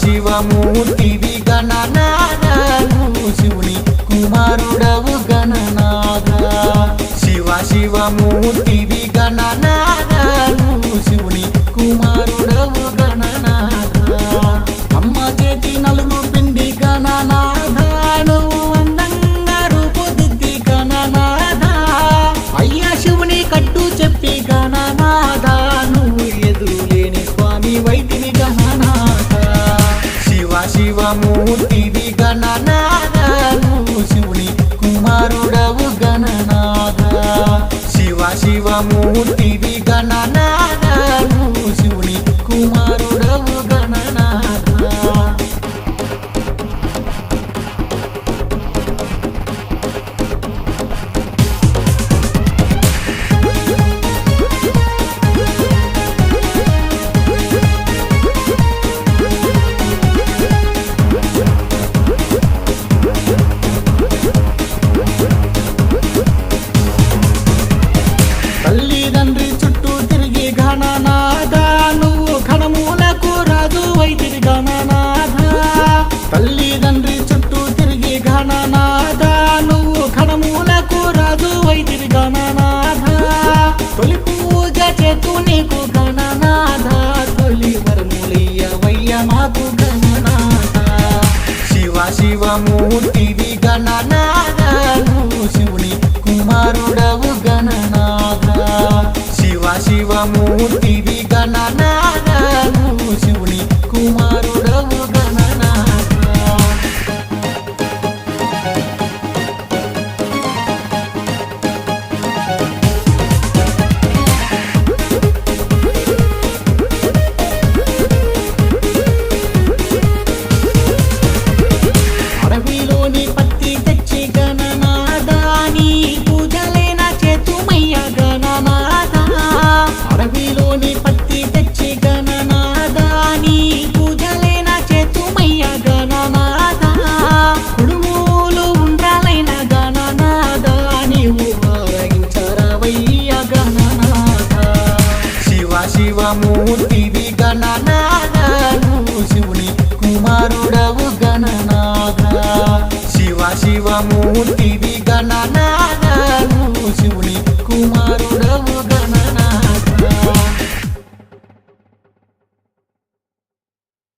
శివమూర్తివి గణనాథను శివుని కుమారుడవు గణనాథ శివమూర్తివి గణనాథను శివుని కుమారుడవు గణనాథ అమ్మ చేతి నలుగు పిండి గణనాథను అందంగా రూపుదిద్ది గణనాథ అయ్యా శివుని కట్టు చెప్పి గణనాథను ఎదురులేని స్వామి వైద్యుని గణనాథ శివమూర్తివి గణనాథను శివుని కుమారుడవు గణనాథ శివమూర్తివి గణనాథను శివుని కుమారుడవు గణనాథ తల్లిదండ్రి చుట్టూ తిరిగి గణనాథ నువ్వు ఘనమూలకు రాజు వైద్యుడి గణనాథ తల్లిదండ్రి చుట్టూ తిరిగి గణనాథ నువ్వు ఘనమూలకు రాజు వైద్యుడి గణనాథ తొలి పూజ చేతు నీకు గణనాథ తొలి వరములయ్యవయ్య మాకు గణనాథ శివమూర్తివి గణనాథను శివుని కుమారుడవు గణనాథ శివమూర్తివి గణనాథను శివుని కుమారుడవు గణనాథ అడవిలోని పత్తి తెచ్చి గణనాథ నీ పూజలేన చేతుమయ్య గణనాథ అడవిలోని పత్తి తెచ్చి గణనాథ నీ పూజలేన చేతుమయ్య గణనాథ కుడుములు ఉండ్రాలైన గణనాథ నీవు ఆరగించరవయ్య గణనాథ శివమూర్తివి గణనాథను శివుని కుమారుడవు గణనాథ శివమూర్తి